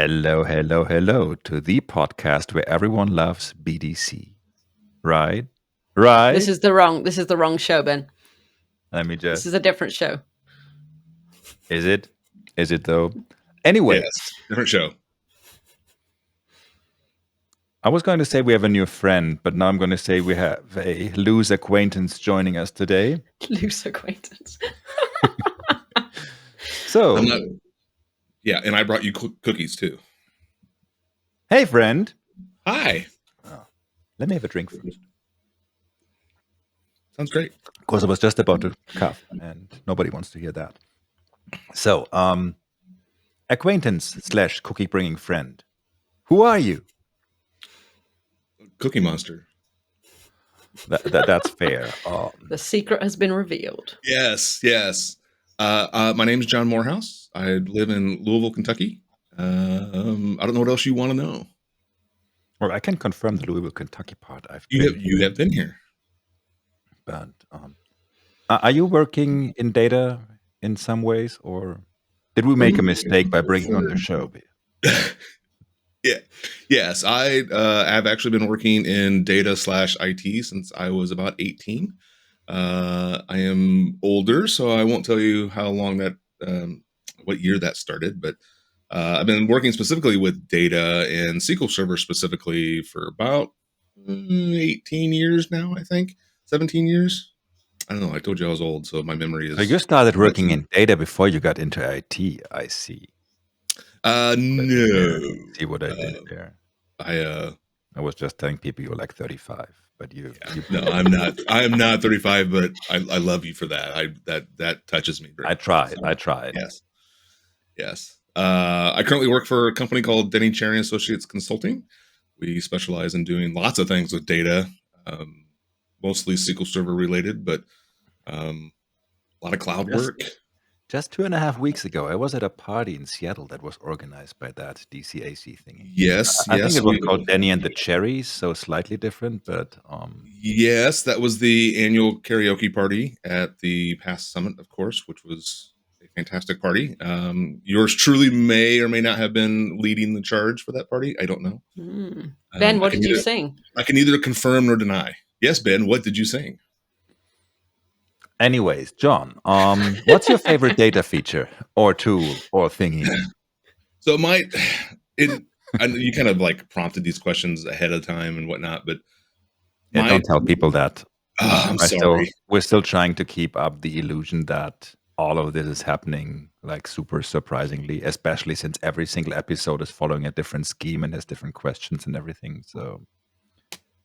Hello, hello, hello to the podcast where everyone loves BDC. Right? Right? This is the wrong show, Ben. Let me This just. is a different show. Is it? Is it though? Anyway, Yes, different show. I was going to say we have a new friend, but now I'm going to say we have a loose acquaintance joining us today. Loose acquaintance. So, I'm not, yeah, and I brought you cookies too. hey, friend. Hi. Let me have a drink first. Sounds great. Of course, I was just about to cough, and nobody wants to hear that. So, acquaintance / cookie bringing friend. Who are you? Cookie Monster. That's fair. The secret has been revealed. Yes. My name is John Morehouse. I live in Louisville, Kentucky. I don't know what else you want to know. Well, I can confirm the Louisville, Kentucky part. You have been here. But are you working in data in some ways, or did we make a mistake by bringing on the show? Yeah. Yes, I have actually been working in data / IT since I was about 18. I am older, so I won't tell you how long that, what year that started, but I've been working specifically with data and SQL Server specifically for about 18 years now, I think. 17 years. I don't know. I told you I was old, so my memory is... So you started working in data before you got into IT, I see. No. See what I did there? I was just telling people you're like 35, but you no, I'm not. I am not 35, but I love you for that. That touches me. I tried. Yes. I currently work for a company called Denny Cherry Associates Consulting. We specialize in doing lots of things with data, mostly SQL Server related, but a lot of cloud work. Just 2.5 weeks ago, I was at a party in Seattle that was organized by that DCAC thingy. Yes, I think it was called Denny and the Cherries, so slightly different, but yes, that was the annual karaoke party at the past summit, of course, which was a fantastic party. Yours truly may or may not have been leading the charge for that party. I don't know. Ben, what did you sing? I can neither confirm nor deny. Yes, Ben, what did you sing? Anyways, John, what's your favorite data feature or tool or thingy? So you kind of like prompted these questions ahead of time and whatnot, but don't tell people that. I'm sorry. We're still trying to keep up the illusion that all of this is happening like super surprisingly, especially since every single episode is following a different scheme and has different questions and everything. So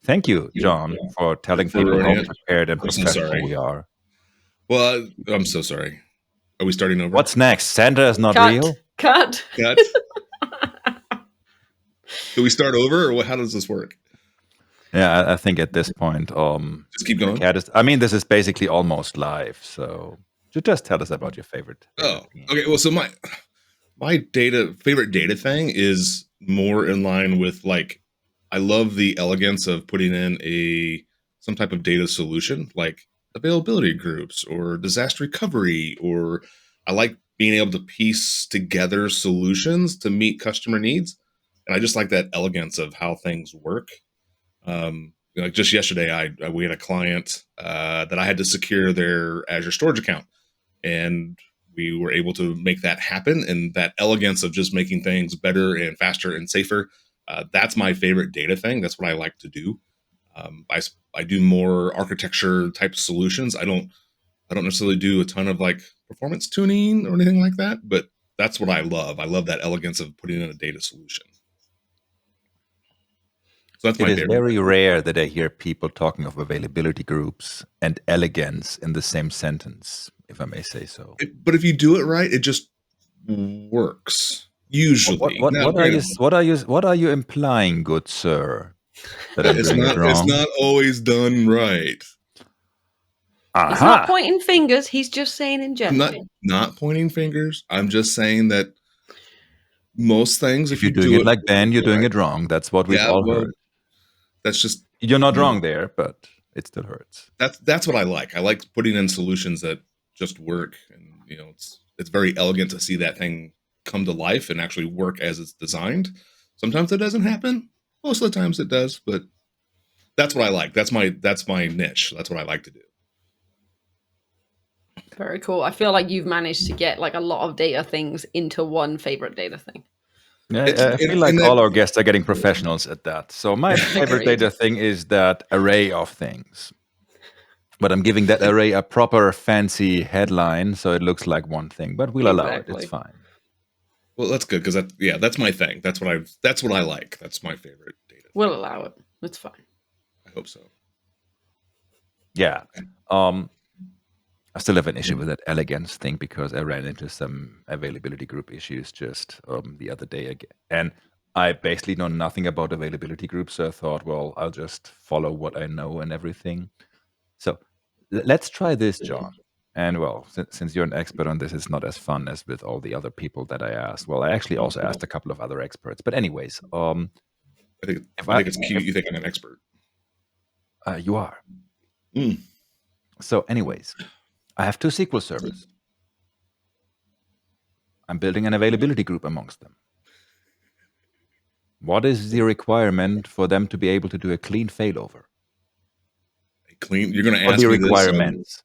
thank you, John, for telling people how prepared and professional we are. Well, I'm so sorry. Are we starting over? What's next? Santa is not real? Cut. Do we start over, or how does this work? Yeah, I think at this point, just keep going. This is basically almost live, so just tell us about your favorite. Okay. Well, so my favorite data thing is more in line with like, I love the elegance of putting in some type of data solution, like availability groups or disaster recovery, or I like being able to piece together solutions to meet customer needs. And I just like that elegance of how things work. Like just yesterday, we had a client that I had to secure their Azure storage account, and we were able to make that happen. And that elegance of just making things better and faster and safer, that's my favorite data thing. That's what I like to do. I do more architecture type solutions. I don't necessarily do a ton of like performance tuning or anything like that, but that's what I love. I love that elegance of putting in a data solution. So that's my favorite. It is very rare that I hear people talking of availability groups and elegance in the same sentence, if I may say so. But if you do it right, it just works. Usually. What are you implying, good sir? It's not always done right. He's not pointing fingers. He's just saying in general. Not pointing fingers. I'm just saying that most things, if you're doing it like Ben, you're doing it wrong. That's what we've all heard. That's just you're not wrong there, but it still hurts. That's what I like. I like putting in solutions that just work, and it's very elegant to see that thing come to life and actually work as it's designed. Sometimes it doesn't happen. Most of the times it does, but that's what I like. That's my niche. That's what I like to do. Very cool. I feel like you've managed to get like a lot of data things into one favorite data thing. Yeah, I feel like all our guests are getting professionals at that. So my favorite data thing is that array of things. But I'm giving that array a proper fancy headline, so it looks like one thing. But we'll allow it. It's fine. Well, that's good because that's my thing. That's what I like. That's my favorite data. We'll allow it. It's fine. I hope so. Yeah. I still have an issue with that elegance thing because I ran into some availability group issues just the other day again. And I basically know nothing about availability groups, so I thought, well, I'll just follow what I know and everything. So let's try this, John. And well, since you're an expert on this, it's not as fun as with all the other people that I asked. Well, I actually also asked a couple of other experts. But anyways, I think it's cute. You think I'm an expert? You are. So anyways, I have 2 SQL servers. I'm building an availability group amongst them. What is the requirement for them to be able to do a clean failover? You're going to ask the me requirements.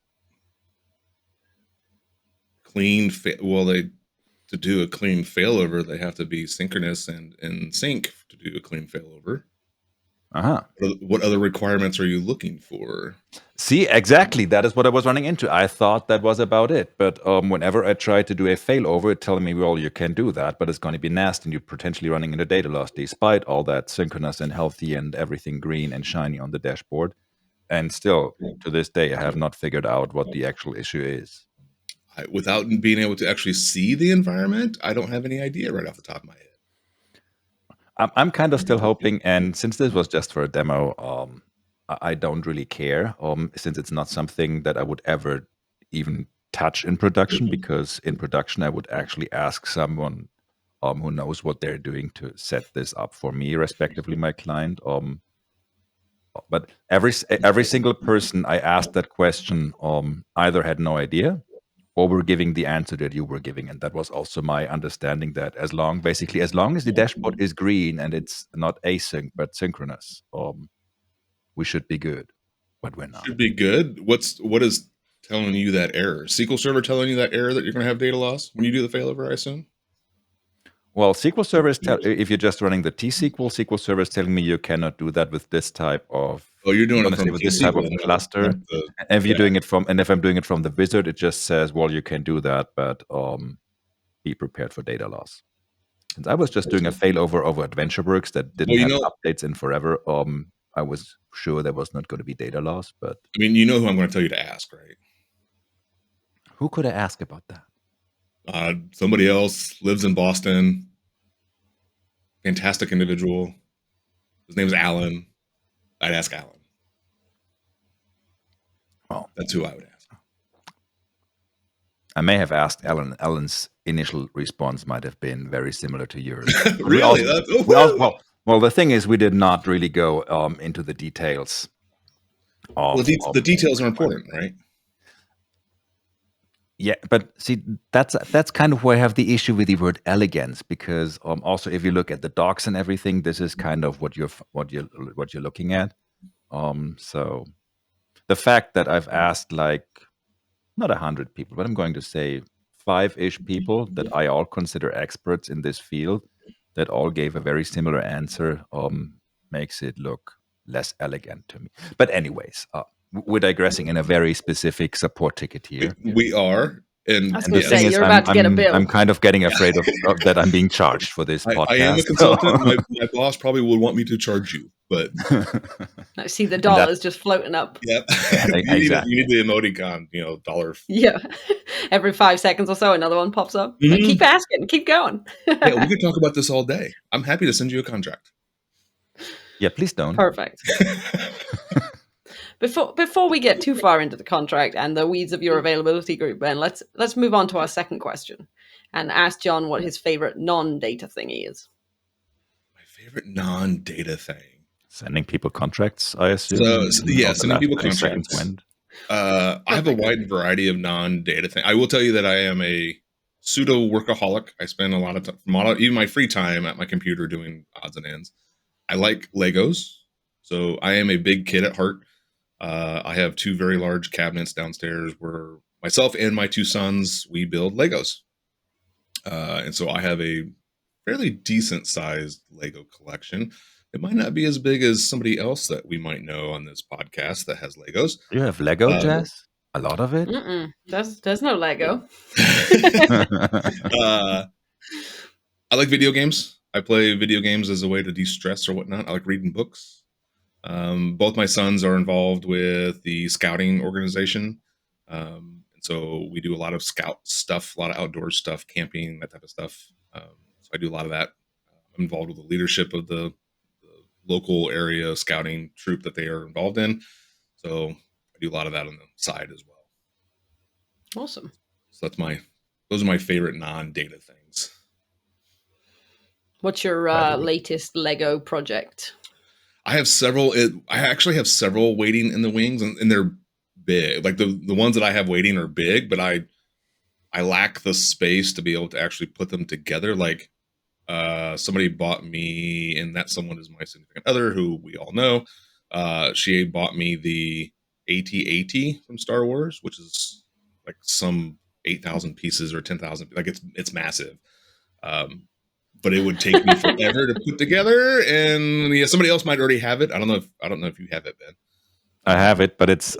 To do a clean failover, they have to be synchronous and in sync to do a clean failover. What other requirements are you looking for? See, exactly. That is what I was running into. I thought that was about it. But whenever I try to do a failover, it telling me, well, you can do that, but it's going to be nasty and you're potentially running into data loss despite all that synchronous and healthy and everything green and shiny on the dashboard. And still, to this day, I have not figured out what the actual issue is. Without being able to actually see the environment, I don't have any idea right off the top of my head. I'm kind of still hoping, and since this was just for a demo, I don't really care, since it's not something that I would ever even touch in production, because in production I would actually ask someone who knows what they're doing to set this up for me, respectively my client. But every single person I asked that question either had no idea or were giving the answer that you were giving. And that was also my understanding that as long as the dashboard is green and it's not async but synchronous, we should be good. But we're not. Should be good? What is telling you that error? SQL Server telling you that error that you're going to have data loss when you do the failover, I assume? Well, SQL Server is if you're just running the SQL Server is telling me you cannot do that with this type of. Oh, you're doing it from with this type of cluster. And if you're doing it from, and if I'm doing it from the wizard, it just says, well, you can do that, but be prepared for data loss. Since I was just doing a failover over AdventureWorks that didn't have updates in forever, I was sure there was not going to be data loss. But I mean, you know who I'm going to tell you to ask, right? Who could I ask about that? Somebody else lives in Boston. Fantastic individual. His name's Alan. I'd ask Alan. Oh, that's who I would ask. I may have asked Alan. Alan's initial response might have been very similar to yours. Really? Well, the thing is, we did not really go into the details. The details are important, right? Yeah, but see, that's kind of where I have the issue with the word elegance, because also if you look at the docs and everything, this is kind of what you're looking at. So the fact that I've asked like not 100 people, but I'm going to say 5-ish people that I all consider experts in this field, that all gave a very similar answer, makes it look less elegant to me. But anyways, we're digressing in a very specific support ticket here. We are. And I was going to say, you're about to get a bill. I'm kind of getting afraid of that I'm being charged for this podcast. I am a consultant. My boss probably would want me to charge you, but... I see the dollars just floating up. Yep. Exactly. You need the emoticon, dollar. Yeah. Every 5 seconds or so, another one pops up. Mm-hmm. Like, keep asking. Keep going. Yeah, we could talk about this all day. I'm happy to send you a contract. Yeah, please don't. Perfect. Before we get too far into the contract and the weeds of your availability group, Ben, let's move on to our second question and ask John what his favorite non-data thing is. My favorite non-data thing? Sending people contracts, I assume. Sending people contracts. I have a wide variety of non-data things. I will tell you that I am a pseudo workaholic. I spend a lot of time, even my free time, at my computer doing odds and ends. I like Legos, so I am a big kid at heart. I have 2 very large cabinets downstairs where myself and my 2 sons, we build Legos. And so I have a fairly decent sized Lego collection. It might not be as big as somebody else that we might know on this podcast that has Legos. You have Lego, Um, Jess? A lot of it? There's no Lego. I like video games. I play video games as a way to de-stress or whatnot. I like reading books. Both my sons are involved with the scouting organization. And so we do a lot of scout stuff, a lot of outdoor stuff, camping, that type of stuff. So I do a lot of that. I'm involved with the leadership of the local area scouting troop that they are involved in. So I do a lot of that on the side as well. Awesome. So those are my favorite non-data things. What's your latest Lego project? I have several. I actually have several waiting in the wings, and they're big. Like the ones that I have waiting are big, but I lack the space to be able to actually put them together. Like somebody bought me, and that someone is my significant other, who we all know. She bought me the AT-AT from Star Wars, which is like some 8,000 pieces or 10,000. Like it's massive. But it would take me forever to put together, and somebody else might already have it. I don't know if you have it, Ben. I have it, but it's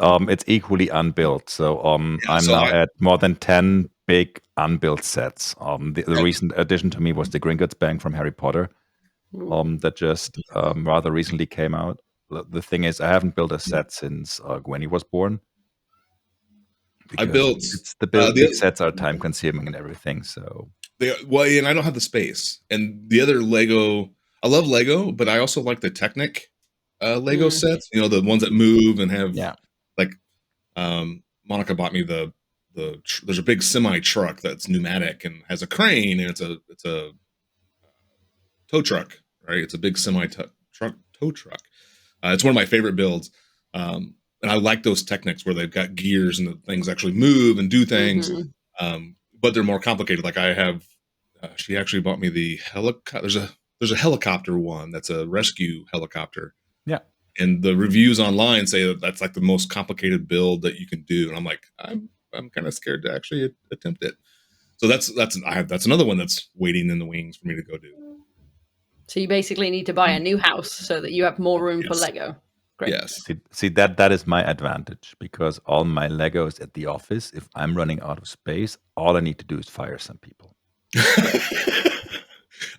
equally unbuilt. So I'm now at more than 10 big unbuilt sets. The recent addition to me was the Gringotts Bank from Harry Potter, that just rather recently came out. The thing is, I haven't built a set since Gwenny was born. I built the sets are time consuming and everything. So and I don't have the space. And the other Lego, I love Lego, but I also like the Technic Lego sets. The ones that move and have like. Monica bought me there's a big semi truck that's pneumatic and has a crane, and it's a tow truck, right? It's a big semi tow truck. It's one of my favorite builds. And I like those Technics where they've got gears and the things actually move and do things. But they're more complicated. Like I have, she actually bought me the helicopter. There's a helicopter one that's a rescue helicopter. Yeah. And the reviews online say that that's like the most complicated build that you can do. And I'm like, I'm kind of scared to actually attempt it. So that's another one that's waiting in the wings for me to go do. So you basically need to buy a new house so that you have more room for Lego. Great. Yes. See that is my advantage, because all my Legos at the office, if I'm running out of space, all I need to do is fire some people.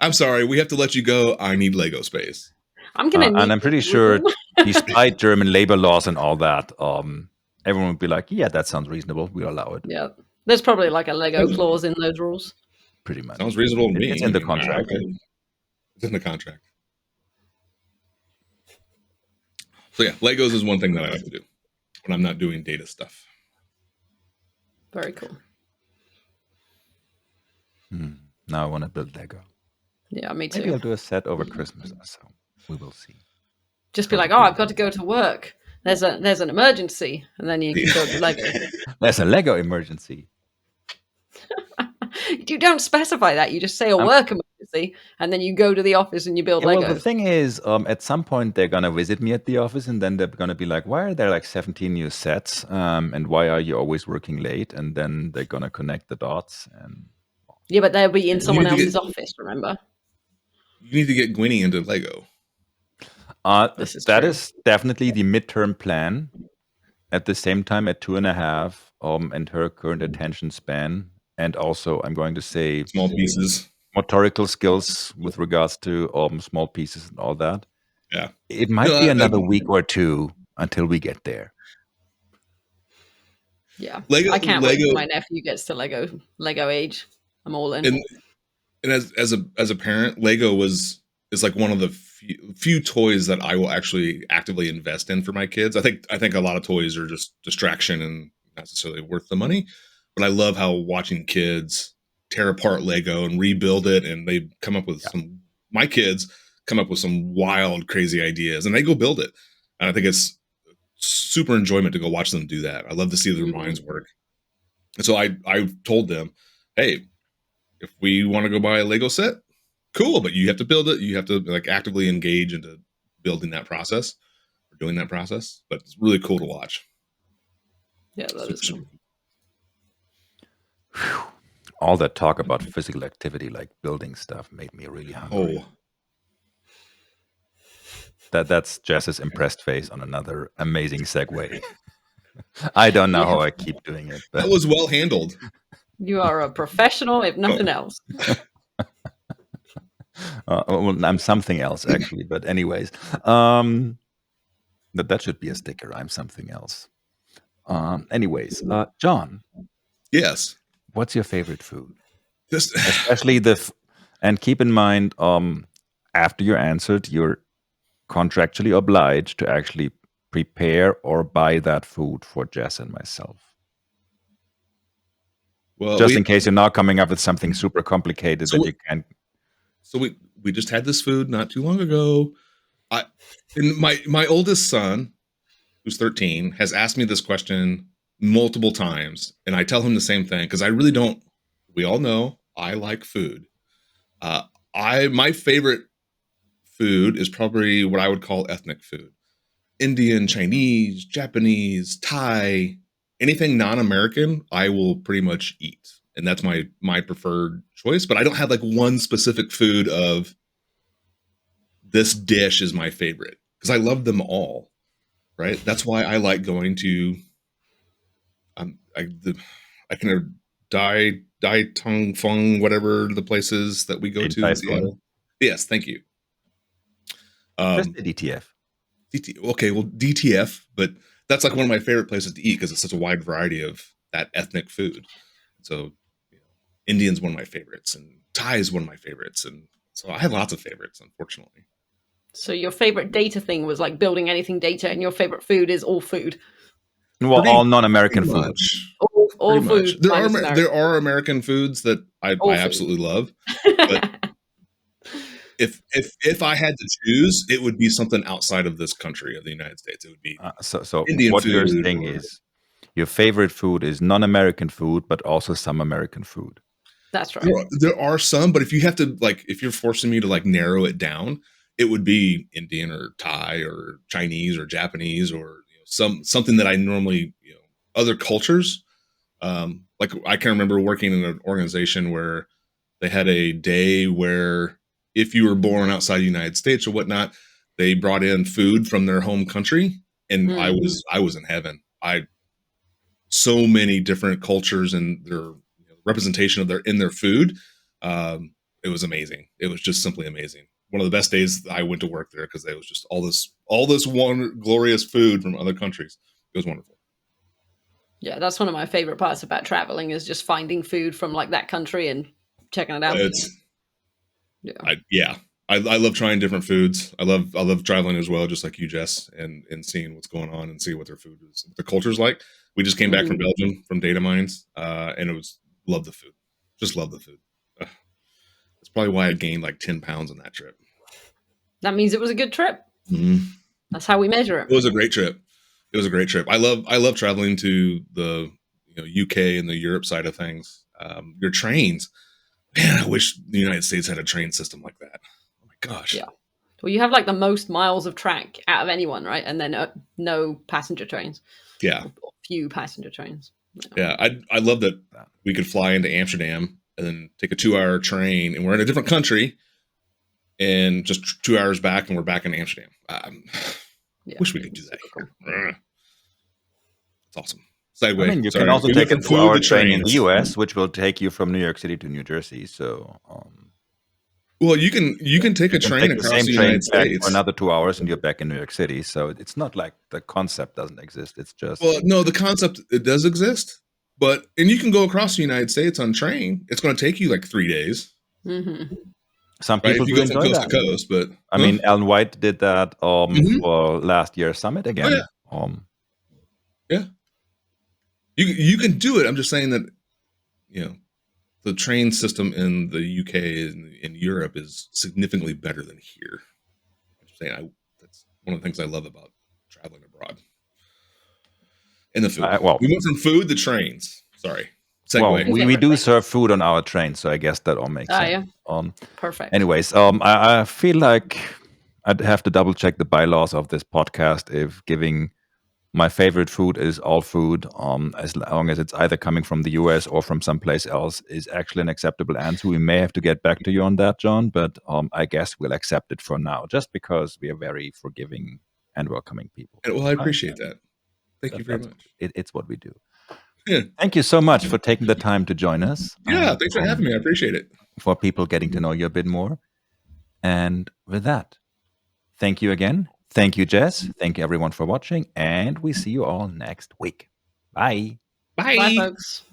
I'm sorry, we have to let you go. I need Lego space. And I'm pretty sure, despite German labor laws and all that, everyone would be like, yeah, that sounds reasonable. We'll allow it. Yeah. There's probably like a Lego clause in those rules. Pretty much. Sounds reasonable to me. It's in the contract. It's in the contract. So yeah, Legos is one thing that I like to do when I'm not doing data stuff. Very cool. Now I want to build Lego. Yeah, me too. Maybe I'll do a set over Christmas or so. We will see. Just be like, I've got to go to work. There's an emergency, and then you can build your Lego. There's a Lego emergency. You don't specify that. You just say a work emergency, and then you go to the office and you build Legos. Well, the thing is, at some point they're gonna visit me at the office, and then they're gonna be like, "Why are there like 17 new sets? And why are you always working late?" And then they're gonna connect the dots. And yeah, but they'll be in someone else's office. Remember, you need to get Gwenny into Lego. That is definitely the midterm plan. At the same time, at 2.5, and her current attention span, and also I'm going to say small pieces, motorical skills with regards to small pieces and all that. Yeah, it might be another week or two until we get there. Yeah, I can't wait till my nephew gets to Lego age. I'm all in. And as a parent, Lego is like one of the few toys that I will actually actively invest in for my kids. I think a lot of toys are just distraction and not necessarily worth the money. But I love how watching kids tear apart Lego and rebuild it, and they come up with my kids come up with some wild, crazy ideas, and they go build it. And I think it's super enjoyment to go watch them do that. I love to see their minds work. And so I told them, hey, if we want to go buy a Lego set, cool, but you have to build it. You have to like actively engage into building that process or doing that process. But it's really cool to watch. Yeah, that is cool. All that talk about physical activity, like building stuff, made me really hungry. Oh, That's Jess's impressed face on another amazing segue. I don't know how I keep doing it, but that was well handled. You are a professional, if nothing else. well, I'm something else actually. But anyways, that should be a sticker. I'm something else. Anyways, John, Yes. what's your favorite food? Just Especially and keep in mind, after you answered, you're contractually obliged to actually prepare or buy that food for Jess and myself. well, Just in case you're now coming up with something super complicated So that we- you can't. so we just had this food not too long ago. And my oldest son, who's 13, has asked me this question multiple times, and I tell him the same thing because I really don't. We all know I like food. My favorite food is probably what I would call ethnic food: Indian, Chinese, Japanese, Thai, anything non-American. I will pretty much eat, and that's my preferred choice. But I don't have like one specific food of this dish is my favorite because I love them all. Right. That's why I like going to I can Dai Tung Fung, whatever the places that we go Din to Tai in Fung. Seattle. Yes, thank you. Just the DTF. Okay, well DTF, but that's like one of my favorite places to eat because it's such a wide variety of that ethnic food. So Indian's one of my favorites, and Thai is one of my favorites, and so I have lots of favorites, unfortunately. So your favorite data thing was like building anything data, and your favorite food is all food. Well, Pretty- all non-American Pretty food. much. All Pretty food. much. There minus are American. there are American foods that I All food. absolutely love. But if I had to choose, it would be something outside of this country of the United States. It would be So Indian what you're food saying or- is your favorite food is non-American food, but also some American food. That's right. there are some, but if you have to if you're forcing me to narrow it down, it would be Indian or Thai or Chinese or Japanese or something that I normally other cultures. Like I can remember working in an organization where they had a day where if you were born outside the United States or whatnot, they brought in food from their home country, and I was in heaven. So many different cultures and their representation of their food. It was amazing. It was just simply amazing. One of the best days I went to work there because there was just all this one glorious food from other countries. It was wonderful. Yeah, that's one of my favorite parts about traveling is just finding food from like that country and checking it out. I love trying different foods. I love traveling as well, just like you, Jess, and seeing what's going on and see what their food is, what the culture's like. We just came back from Belgium from data mines, and it was love the food. Just love the food. That's probably why I gained like 10 pounds on that trip. That means it was a good trip. Mm-hmm. That's how we measure it. It was a great trip. It was a great trip. I love traveling to the UK and the Europe side of things. Your trains, man, I wish the United States had a train system like that. Oh my gosh. Yeah. Well, you have like the most miles of track out of anyone, right? And then no passenger trains. Yeah. Or few passenger trains. Yeah. I love that we could fly into Amsterdam and then take a 2-hour train, and we're in a different country, and just 2 hours back, and we're back in Amsterdam. Wish we could do that here. It's awesome. Segue. I mean, you can also take a 2-hour train in the US, which will take you from New York City to New Jersey. So, well, you can take a train across the United States for another 2 hours, and you're back in New York City. So it's not like the concept doesn't exist. It's just no, the concept it does exist, and you can go across the United States on train. It's going to take you like 3 days. Mm-hmm. Some people do enjoy that. To coast, but I mean, Alan White did that for last year's summit again. Oh, yeah. You can do it. I'm just saying that the train system in the UK and in Europe is significantly better than here. I'm just saying that's one of the things I love about traveling abroad. And the food. Well, we went from food to trains. Sorry. segue. Well, we Favorite do thing. serve food on our train, so I guess that all makes sense. Yeah. Perfect. Anyways, I feel like I'd have to double check the bylaws of this podcast if giving my favorite food is all food, as long as it's either coming from the US or from someplace else, is actually an acceptable answer. We may have to get back to you on that, John, but I guess we'll accept it for now, just because we are very forgiving and welcoming people. Well, I appreciate that. Thank you very much. It's what we do. Yeah. Thank you so much for taking the time to join us. Yeah, thanks for having me. I appreciate it. For people getting to know you a bit more. And with that, thank you again. Thank you, Jess. Thank you, everyone, for watching. And we see you all next week. Bye. Bye. Bye, folks.